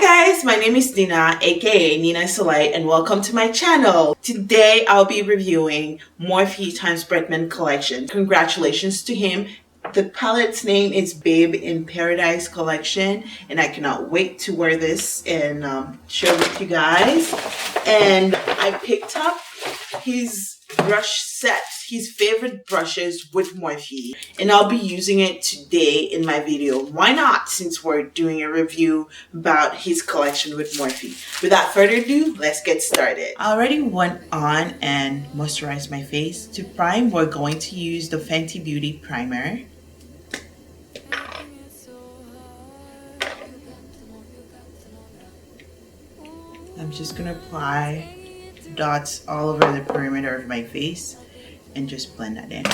guys, my name is Nina, aka Nina Soleil, and welcome to my channel. Today I'll be reviewing Morphe x Bretman collection. Congratulations to him. The palette's name is Babe in Paradise collection, and I cannot wait to wear this and share with you guys. And I picked up his brush set, his favorite brushes with Morphe, and I'll be using it today in my video. Why not, since we're doing a review about his collection with Morphe. Without further ado, let's get started. I already went on and moisturized my face. To prime, we're going to use the Fenty Beauty primer. I'm just gonna apply dots all over the perimeter of my face and just blend that in.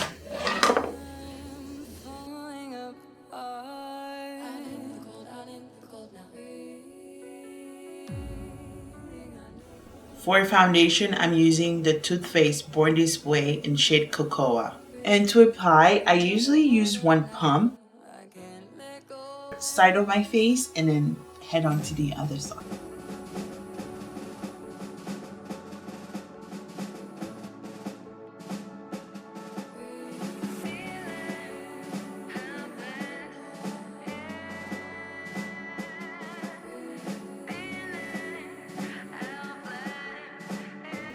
For foundation, I'm using the Too Faced Born This Way in shade Cocoa. And to apply, I usually use one pump, side of my face, and then head on to the other side.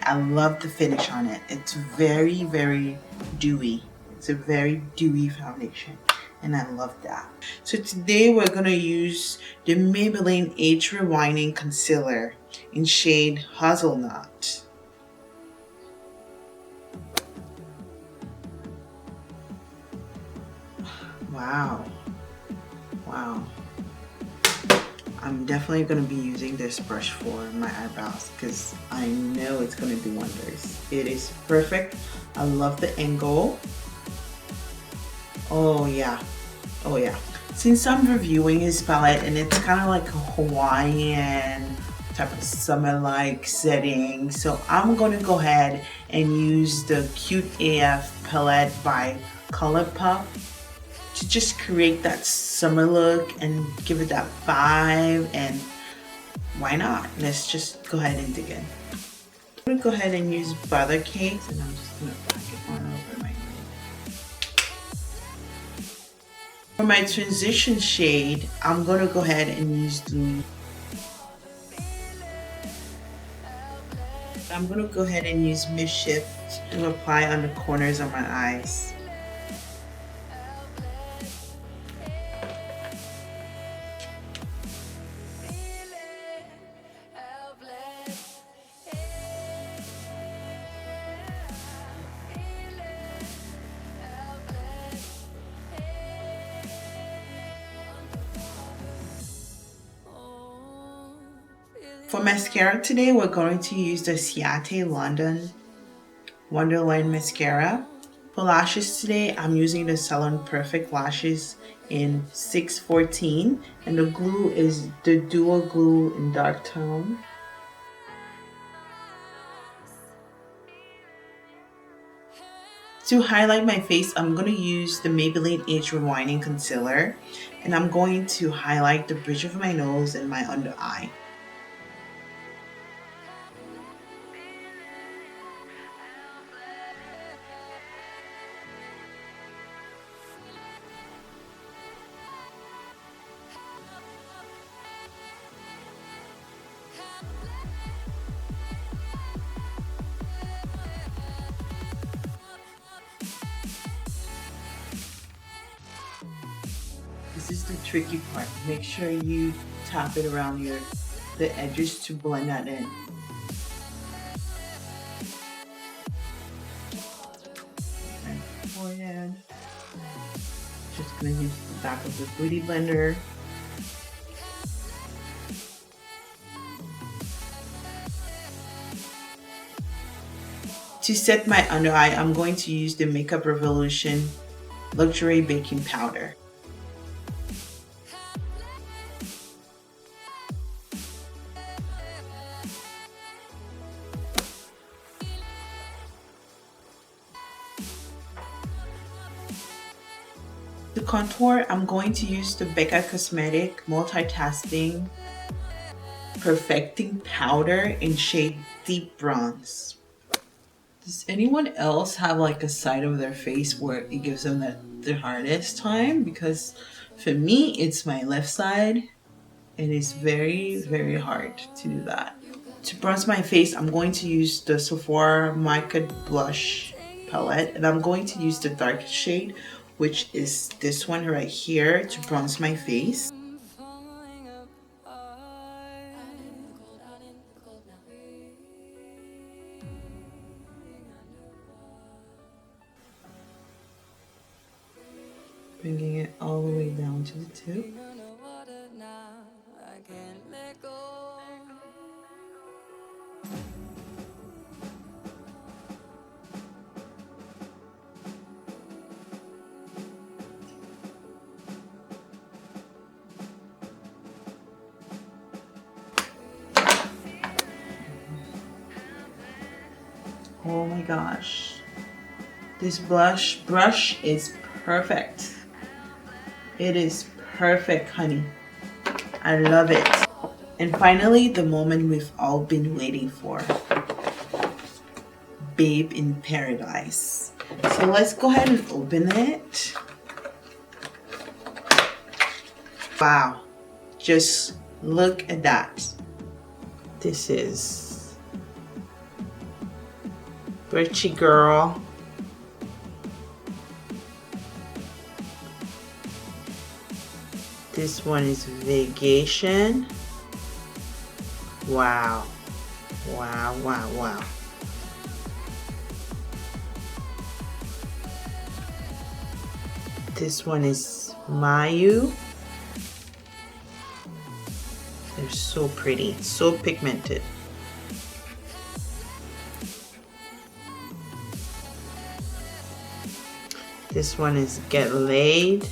I love the finish on it. It's very, very dewy. It's a very dewy foundation, and I love that. So today we're gonna use the Maybelline Age Rewinding Concealer in shade Hazelnut. Wow. Wow. I'm definitely going to be using this brush for my eyebrows because I know it's going to do wonders. It is perfect. I love the angle. Oh yeah. Oh yeah. Since I'm reviewing his palette and it's kind of like a Hawaiian type of summer-like setting, so I'm going to go ahead and use the Cute AF palette by Colourpop to just create that summer look and give it that vibe. And why not? Let's just go ahead and dig in. I'm gonna go ahead and use Butter Cakes, and I'm just gonna pack it on over my lid. For my transition shade, I'm gonna go ahead and use the Mischief to apply on the corners of my eyes. For mascara today, we're going to use the Ciate London Wonderland Mascara. For lashes today, I'm using the Salon Perfect Lashes in 614, and the glue is the Duo Glue in dark tone. To highlight my face, I'm going to use the Maybelline Age Rewinding Concealer, and I'm going to highlight the bridge of my nose and my under eye. This is the tricky part. Make sure you tap it around the edges to blend that in. And forehead. Just gonna use the back of the Beauty Blender. To set my under eye, I'm going to use the Makeup Revolution Luxury Baking Powder. To contour, I'm going to use the Becca Cosmetic Multitasking Perfecting Powder in shade Deep Bronze. Does anyone else have like a side of their face where it gives them the hardest time? Because for me, it's my left side. It is very, very hard to do that. To bronze my face, I'm going to use the Sephora Mica Blush palette, and I'm going to use the darkest shade, which is this one right here, to bronze my face. Bringing it all the way down to the tip. Oh my gosh. This brush is perfect. It is perfect, honey. I love it. And finally, the moment we've all been waiting for. Babe in Paradise. So let's go ahead and open it. Wow. Just look at that. This is Richie Girl. This one is Vacation. Wow. Wow, wow, wow. This one is Mayu. They're so pretty, so pigmented. This one is Get Laid.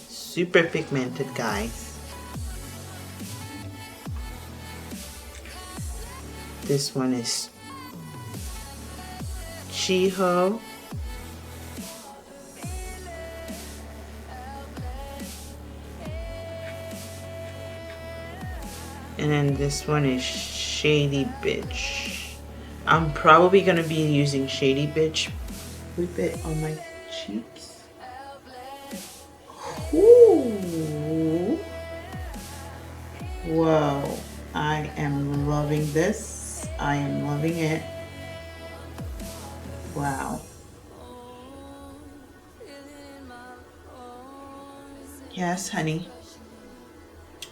Super pigmented, guys. This one is Chiho. And then this one is Shady Bitch. I'm probably gonna be using Shady Bitch a bit on my cheeks. Ooh. Wow, I am loving this. I am loving it. Wow. Yes, honey.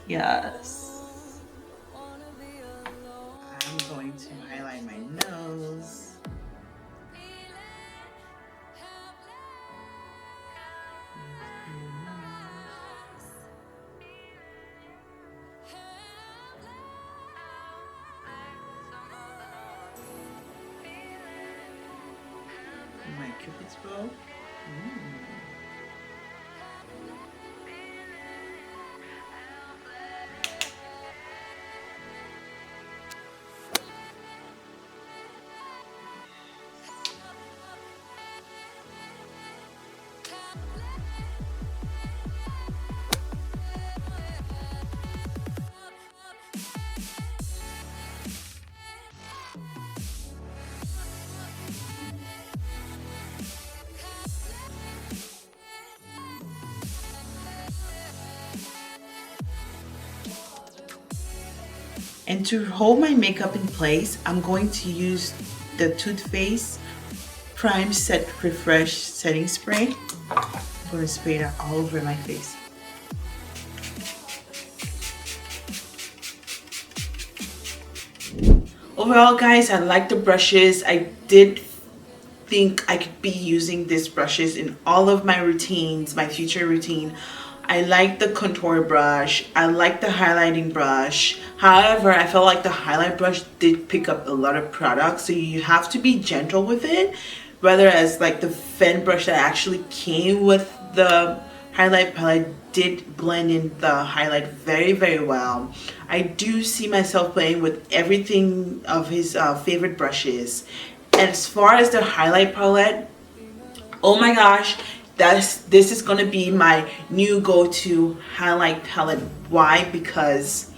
Yes. I'm going to highlight my nose. My Cupid's bow. And to hold my makeup in place, I'm going to use the Too Faced Prime Set Refresh Setting Spray. I'm going to spray that all over my face. Overall, guys, I like the brushes. I did think I could be using these brushes in all of my routines, my future routine. I like the contour brush. I like the highlighting brush. However, I felt like the highlight brush did pick up a lot of product, so you have to be gentle with it. Whereas like the fan brush that actually came with the highlight palette did blend in the highlight very, very well. I do see myself playing with everything of his favorite brushes. And as far as the highlight palette, oh my gosh, this is gonna be my new go-to highlight palette. Why? Because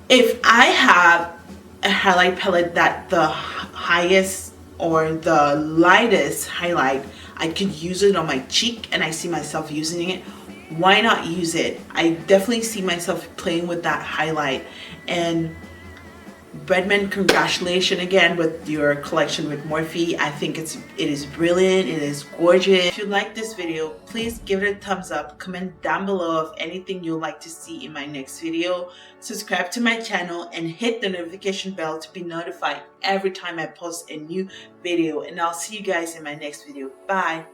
If I have a highlight palette that the highest or the lightest highlight, I could use it on my cheek and I see myself using it, why not use it? I definitely see myself playing with that highlight. And Bretman, congratulations again with your collection with Morphe. I think it is brilliant, it is gorgeous. If you like this video, please give it a thumbs up, comment down below of anything you'd like to see in my next video, subscribe to my channel, and hit the notification bell to be notified every time I post a new video. And I'll see you guys in my next video. Bye.